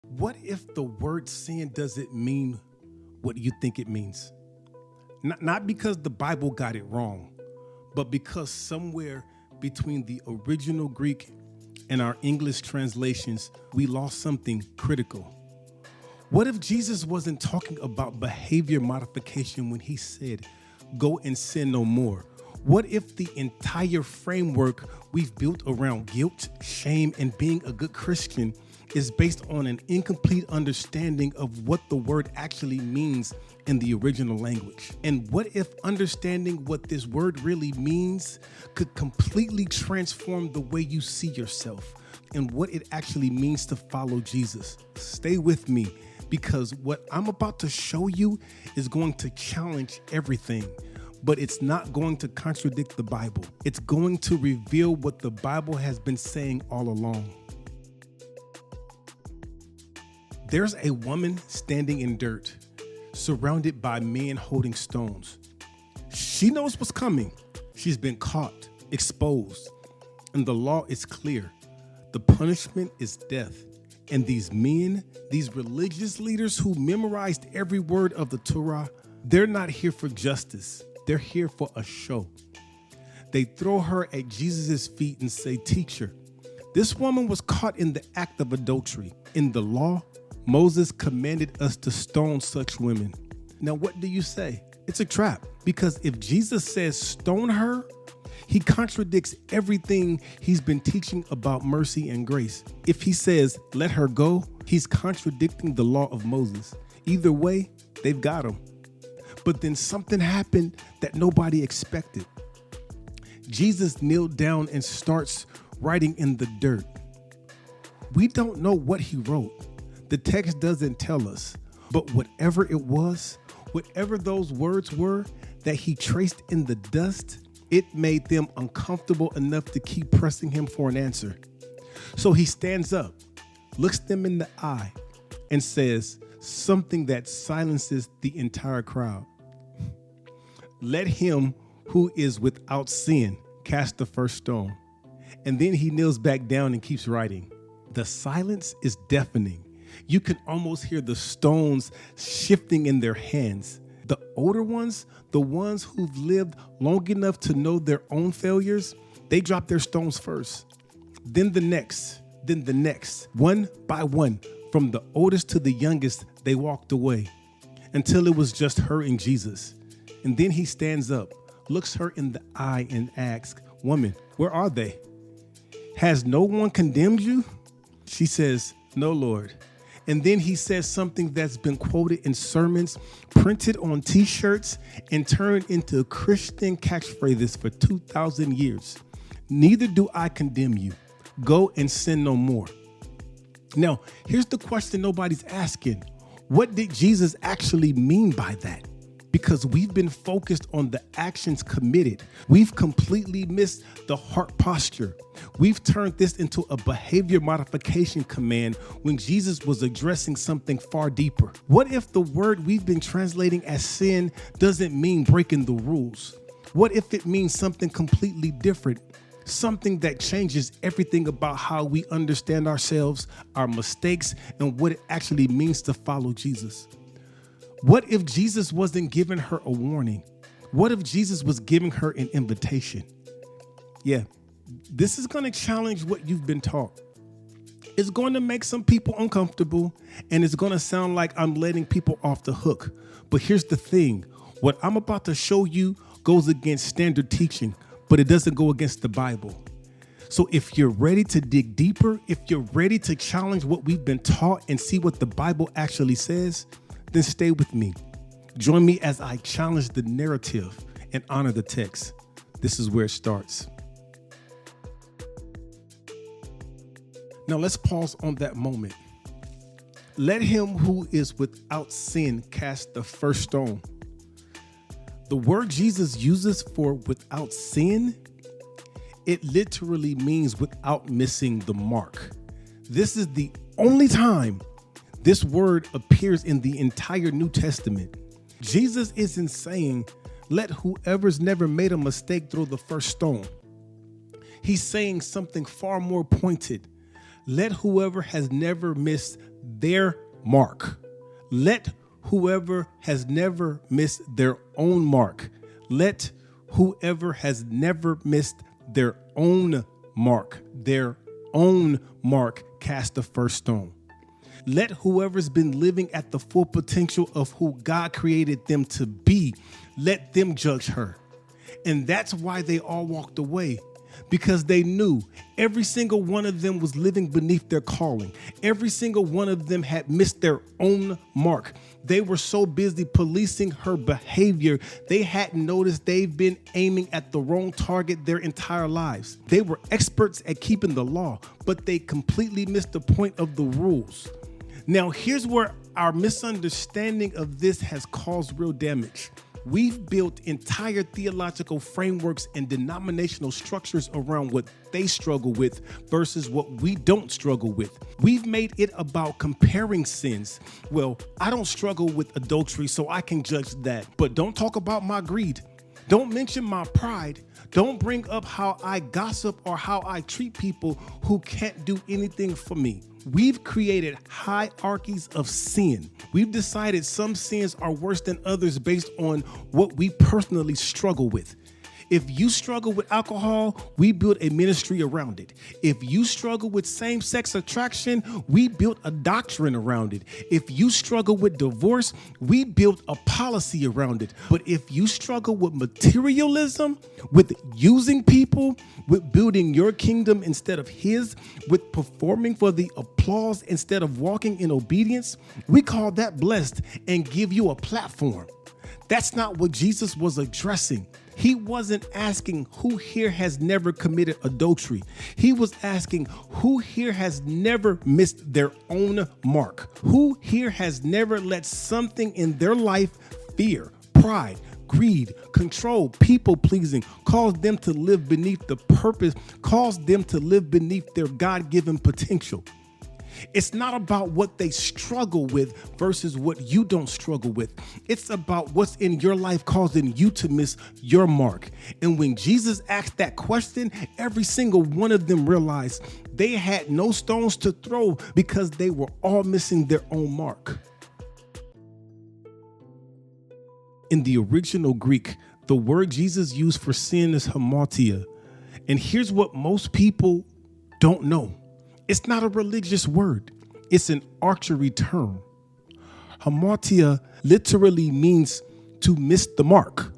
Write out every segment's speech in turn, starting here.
What if the word sin doesn't mean what you think it means? Not because the Bible got it wrong, but because somewhere between the original Greek and our English translations, we lost something critical. What if Jesus wasn't talking about behavior modification when he said, go and sin no more? What if the entire framework we've built around guilt, shame, and being a good Christian is based on an incomplete understanding of what the word actually means in the original language? And what if understanding what this word really means could completely transform the way you see yourself and what it actually means to follow Jesus? Stay with me, because what I'm about to show you is going to challenge everything, but it's not going to contradict the Bible. It's going to reveal what the Bible has been saying all along. There's a woman standing in dirt, surrounded by men holding stones. She knows what's coming. She's been caught, exposed, and the law is clear. The punishment is death. And these men, these religious leaders who memorized every word of the Torah, they're not here for justice. They're here for a show. They throw her at Jesus' feet and say, "Teacher, this woman was caught in the act of adultery. In the law, Moses commanded us to stone such women." Now, what do you say? It's a trap, because if Jesus says stone her, he contradicts everything he's been teaching about mercy and grace. If he says let her go, he's contradicting the law of Moses. Either way, they've got him. But then something happened that nobody expected. Jesus kneeled down and starts writing in the dirt. We don't know what he wrote. The text doesn't tell us, but whatever it was, whatever those words were that he traced in the dust, it made them uncomfortable enough to keep pressing him for an answer. So he stands up, looks them in the eye, and says something that silences the entire crowd. "Let him who is without sin cast the first stone." And then he kneels back down and keeps writing. The silence is deafening. You can almost hear the stones shifting in their hands. The older ones, the ones who've lived long enough to know their own failures, they drop their stones first. Then the next, one by one, from the oldest to the youngest, they walked away until it was just her and Jesus. And then he stands up, looks her in the eye and asks, "Woman, where are they? Has no one condemned you?" She says, "No, Lord." And then he says something that's been quoted in sermons, printed on t-shirts, and turned into Christian catchphrases for 2,000 years. "Neither do I condemn you. Go and sin no more." Now, here's the question nobody's asking. What did Jesus actually mean by that? Because we've been focused on the actions committed. We've completely missed the heart posture. We've turned this into a behavior modification command when Jesus was addressing something far deeper. What if the word we've been translating as sin doesn't mean breaking the rules? What if it means something completely different? Something that changes everything about how we understand ourselves, our mistakes, and what it actually means to follow Jesus. What if Jesus wasn't giving her a warning? What if Jesus was giving her an invitation? Yeah, this is going to challenge what you've been taught. It's going to make some people uncomfortable, and it's going to sound like I'm letting people off the hook. But here's the thing. What I'm about to show you goes against standard teaching, but it doesn't go against the Bible. So if you're ready to dig deeper, if you're ready to challenge what we've been taught and see what the Bible actually says, then stay with me. Join me as I challenge the narrative and honor the text. This is where it starts. Now let's pause on that moment. Let him who is without sin cast the first stone. The word Jesus uses for without sin, it literally means without missing the mark. This is the only time this word appears in the entire New Testament. Jesus isn't saying, let whoever's never made a mistake throw the first stone. He's saying something far more pointed. Let whoever has never missed their mark. Let whoever has never missed their own mark. Let whoever has never missed their own mark cast the first stone. Let whoever's been living at the full potential of who God created them to be, let them judge her. And that's why they all walked away, because they knew every single one of them was living beneath their calling. Every single one of them had missed their own mark. They were so busy policing her behavior, they hadn't noticed they've been aiming at the wrong target their entire lives. They were experts at keeping the law, but they completely missed the point of the rules. Now, here's where our misunderstanding of this has caused real damage. We've built entire theological frameworks and denominational structures around what they struggle with versus what we don't struggle with. We've made it about comparing sins. Well, I don't struggle with adultery, so I can judge that. But don't talk about my greed. Don't mention my pride. Don't bring up how I gossip or how I treat people who can't do anything for me. We've created hierarchies of sin. We've decided some sins are worse than others based on what we personally struggle with. If you struggle with alcohol, we built a ministry around it. If you struggle with same-sex attraction, we built a doctrine around it. If you struggle with divorce, we built a policy around it. But if you struggle with materialism, with using people, with building your kingdom instead of his, with performing for the applause instead of walking in obedience, we call that blessed and give you a platform. That's not what Jesus was addressing. He wasn't asking who here has never committed adultery. He was asking who here has never missed their own mark. Who here has never let something in their life, fear, pride, greed, control, people pleasing, cause them to live beneath the purpose, cause them to live beneath their God-given potential. It's not about what they struggle with versus what you don't struggle with. It's about what's in your life causing you to miss your mark. And when Jesus asked that question, every single one of them realized they had no stones to throw because they were all missing their own mark. In the original Greek, the word Jesus used for sin is hamartia. And here's what most people don't know. It's not a religious word. It's an archery term. Hamartia literally means to miss the mark.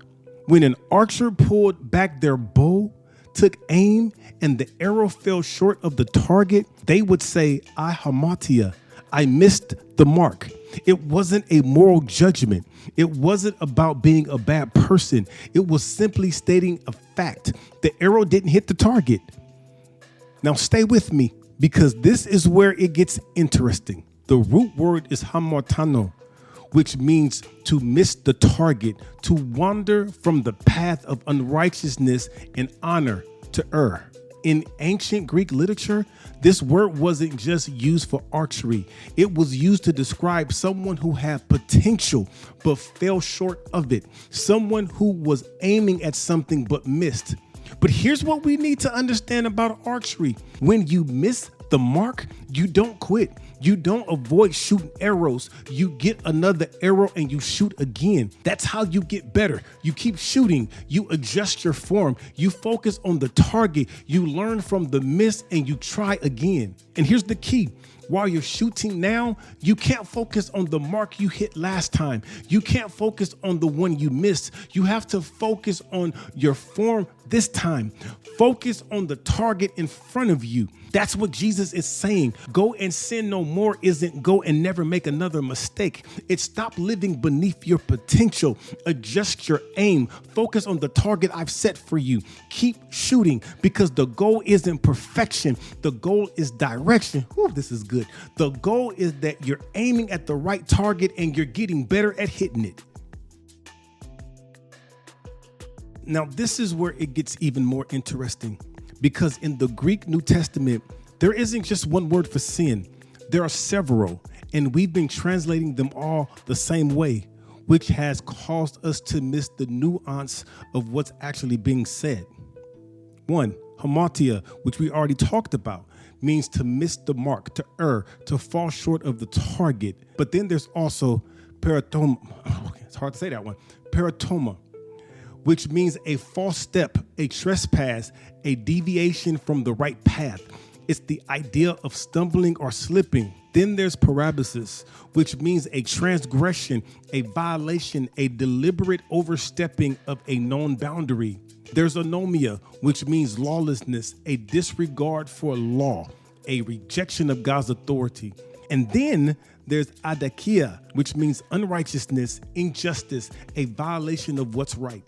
When an archer pulled back their bow, took aim, and the arrow fell short of the target, they would say, I hamartia, I missed the mark. It wasn't a moral judgment. It wasn't about being a bad person. It was simply stating a fact. The arrow didn't hit the target. Now stay with me, because this is where it gets interesting. The root word is hamartano, which means to miss the target, to wander from the path of unrighteousness and honor, to err. In ancient Greek literature, this word wasn't just used for archery. It was used to describe someone who had potential but fell short of it. Someone who was aiming at something but missed. But here's what we need to understand about archery. When you miss the mark, you don't quit. You don't avoid shooting arrows. You get another arrow and you shoot again. That's how you get better. You keep shooting. You adjust your form. You focus on the target. You learn from the miss and you try again. And here's the key. While you're shooting now, you can't focus on the mark you hit last time. You can't focus on the one you missed. You have to focus on your form this time. Focus on the target in front of you. That's what Jesus is saying. Go and sin no more isn't go and never make another mistake. It's stop living beneath your potential. Adjust your aim. Focus on the target I've set for you. Keep shooting, because the goal isn't perfection. The goal is direction. Whew, this is good. The goal is that you're aiming at the right target and you're getting better at hitting it. Now, this is where it gets even more interesting, because in the Greek New Testament, there isn't just one word for sin. There are several, and we've been translating them all the same way, which has caused us to miss the nuance of what's actually being said. One, hamartia, which we already talked about, means to miss the mark, to err, to fall short of the target. But then there's also peritoma. It's hard to say that one. Peritoma, which means a false step, a trespass, a deviation from the right path. It's the idea of stumbling or slipping. Then there's parabasis, which means a transgression, a violation, a deliberate overstepping of a known boundary. There's anomia, which means lawlessness, a disregard for law, a rejection of God's authority. And then there's adakia, which means unrighteousness, injustice, a violation of what's right.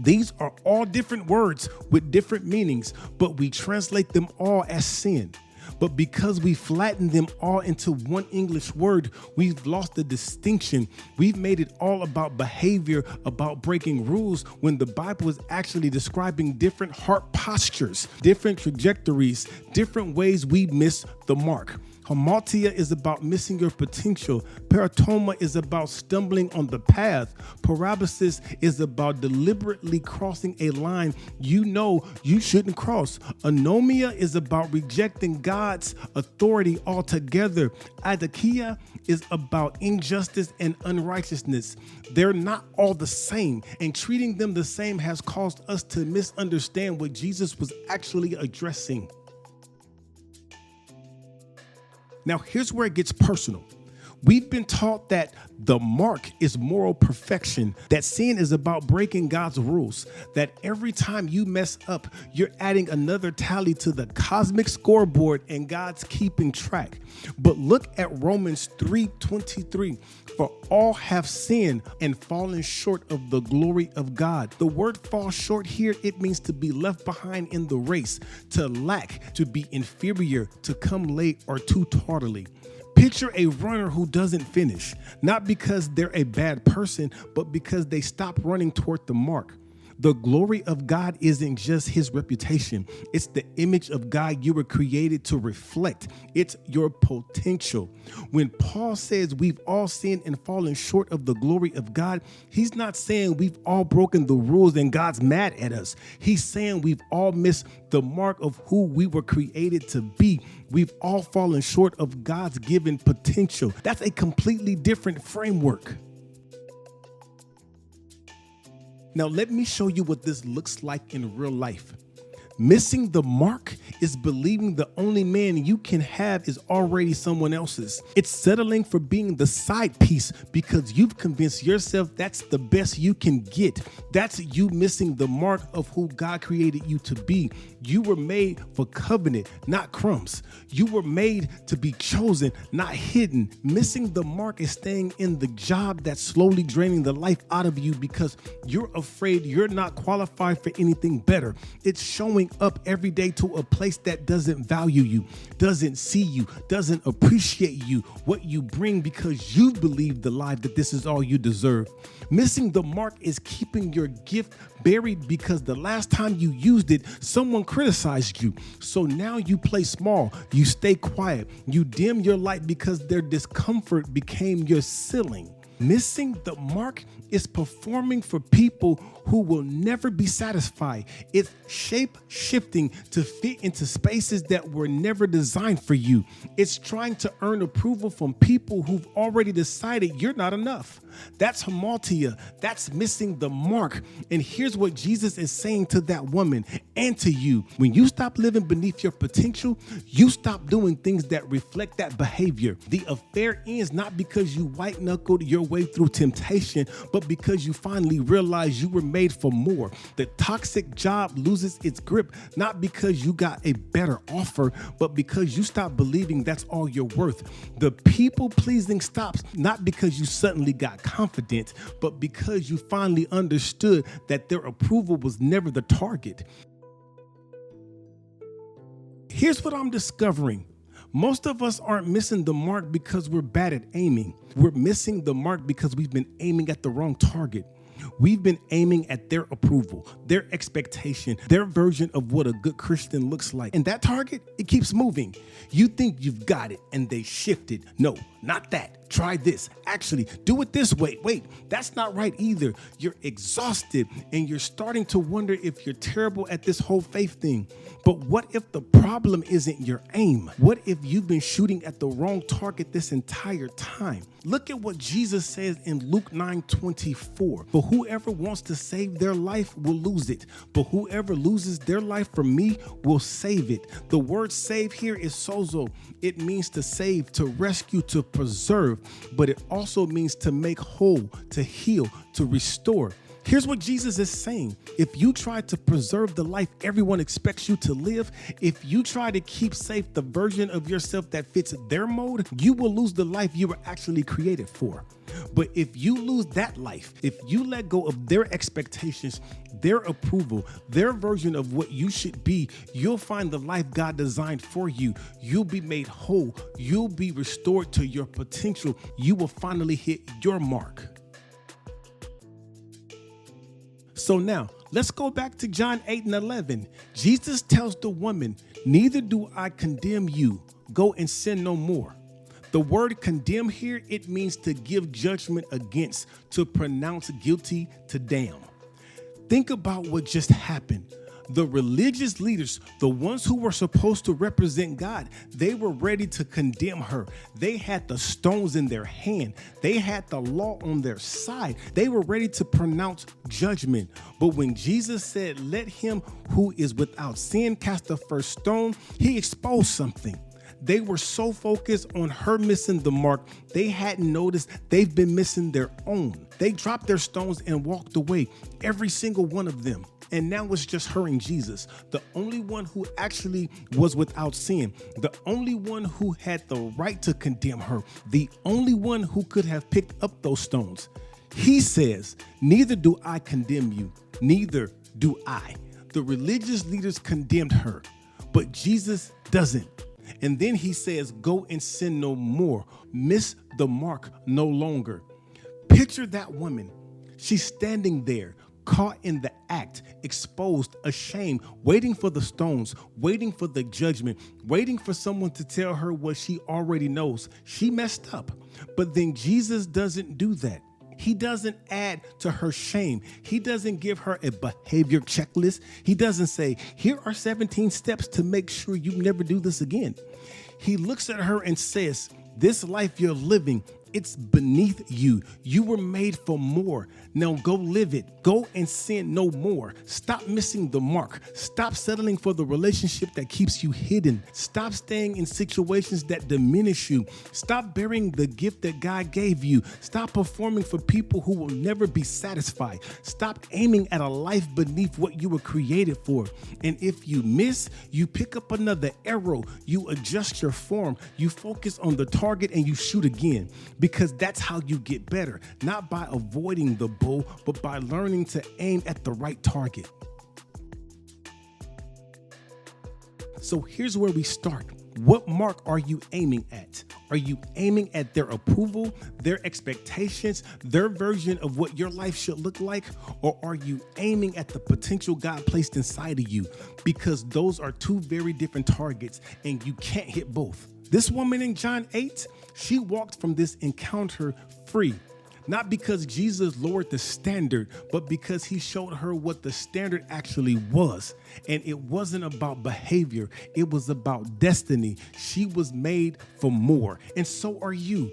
These are all different words with different meanings, but we translate them all as sin. But because we flatten them all into one English word, we've lost the distinction. We've made it all about behavior, about breaking rules, when the Bible is actually describing different heart postures, different trajectories, different ways we miss the mark. Hamartia is about missing your potential. Peritoma is about stumbling on the path. Parabasis is about deliberately crossing a line you know you shouldn't cross. Anomia is about rejecting God's authority altogether. Adakia is about injustice and unrighteousness. They're not all the same, and treating them the same has caused us to misunderstand what Jesus was actually addressing. Now, here's where it gets personal. We've been taught that the mark is moral perfection, that sin is about breaking God's rules, that every time you mess up, you're adding another tally to the cosmic scoreboard and God's keeping track. But look at Romans 3:23. For all have sinned and fallen short of the glory of God. The word fall short here, it means to be left behind in the race, to lack, to be inferior, to come late or too tardily. Picture a runner who doesn't finish, not because they're a bad person, but because they stop running toward the mark. The glory of God isn't just his reputation. It's the image of God you were created to reflect. It's your potential. When Paul says we've all sinned and fallen short of the glory of God, he's not saying we've all broken the rules and God's mad at us. He's saying we've all missed the mark of who we were created to be. We've all fallen short of God's given potential. That's a completely different framework. Now, let me show you what this looks like in real life. Missing the mark is believing the only man you can have is already someone else's. It's settling for being the side piece because you've convinced yourself that's the best you can get. That's you missing the mark of who God created you to be. You were made for covenant, not crumbs. You were made to be chosen, not hidden. Missing the mark is staying in the job that's slowly draining the life out of you because you're afraid you're not qualified for anything better. It's showing up every day to a place that doesn't value you, doesn't see you, doesn't appreciate you, what you bring because you believe the lie that this is all you deserve. Missing the mark is keeping your gift buried because the last time you used it, someone criticized you. So now you play small, you stay quiet, you dim your light because their discomfort became your ceiling. Missing the mark is performing for people who will never be satisfied. It's shape shifting to fit into spaces that were never designed for you. It's trying to earn approval from people who've already decided you're not enough. That's hamartia. That's missing the mark. And here's what Jesus is saying to that woman and to you. When you stop living beneath your potential, you stop doing things that reflect that behavior. The affair ends not because you white-knuckled your way through temptation, but because you finally realize you were made for more. The toxic job loses its grip, not because you got a better offer, but because you stop believing that's all you're worth. The people-pleasing stops, not because you suddenly got confident, but because you finally understood that their approval was never the target. Here's what I'm discovering. Most of us aren't missing the mark because we're bad at aiming. We're missing the mark because we've been aiming at the wrong target. We've been aiming at their approval, their expectation, their version of what a good Christian looks like. And that target, it keeps moving. You think you've got it and they shifted. No, not that. Try this. Actually, do it this way. Wait, that's not right either. You're exhausted and you're starting to wonder if you're terrible at this whole faith thing. But what if the problem isn't your aim? What if you've been shooting at the wrong target this entire time? Look at what Jesus says in Luke 9:24. For whoever wants to save their life will lose it, but whoever loses their life for me will save it. The word save here is sozo. It means to save, to rescue, to preserve, but it also means to make whole, to heal, to restore. Here's what Jesus is saying. If you try to preserve the life everyone expects you to live, if you try to keep safe the version of yourself that fits their mode, you will lose the life you were actually created for. But if you lose that life, if you let go of their expectations, their approval, their version of what you should be, you'll find the life God designed for you. You'll be made whole. You'll be restored to your potential. You will finally hit your mark. So now, let's go back to John 8:11. Jesus tells the woman, neither do I condemn you. Go and sin no more. The word condemn here, it means to give judgment against, to pronounce guilty, to damn. Think about what just happened. The religious leaders, the ones who were supposed to represent God, they were ready to condemn her. They had the stones in their hand. They had the law on their side. They were ready to pronounce judgment. But when Jesus said, let him who is without sin cast the first stone, he exposed something. They were so focused on her missing the mark, they hadn't noticed they've been missing their own. They dropped their stones and walked away, every single one of them. And now it's just her and Jesus, the only one who actually was without sin, the only one who had the right to condemn her, the only one who could have picked up those stones. He says, neither do I condemn you, neither do I. The religious leaders condemned her, but Jesus doesn't. And then he says, go and sin no more. Miss the mark no longer. Picture that woman. She's standing there, caught in the act, exposed, ashamed, waiting for the stones, waiting for the judgment, waiting for someone to tell her what she already knows. She messed up. But then Jesus doesn't do that. He doesn't add to her shame. He doesn't give her a behavior checklist. He doesn't say, here are 17 steps to make sure you never do this again. He looks at her and says, this life you're living, it's beneath you. You were made for more. Now go live it. Go and sin no more. Stop missing the mark. Stop settling for the relationship that keeps you hidden. Stop staying in situations that diminish you. Stop burying the gift that God gave you. Stop performing for people who will never be satisfied. Stop aiming at a life beneath what you were created for. And if you miss, you pick up another arrow. You adjust your form. You focus on the target and you shoot again. Because that's how you get better, not by avoiding the bull, but by learning to aim at the right target. So here's where we start. What mark are you aiming at? Are you aiming at their approval, their expectations, their version of what your life should look like? Or are you aiming at the potential God placed inside of you? Because those are two very different targets and you can't hit both. This woman in John 8, she walked from this encounter free. Not because Jesus lowered the standard, but because he showed her what the standard actually was. And it wasn't about behavior. It was about destiny. She was made for more. And so are you.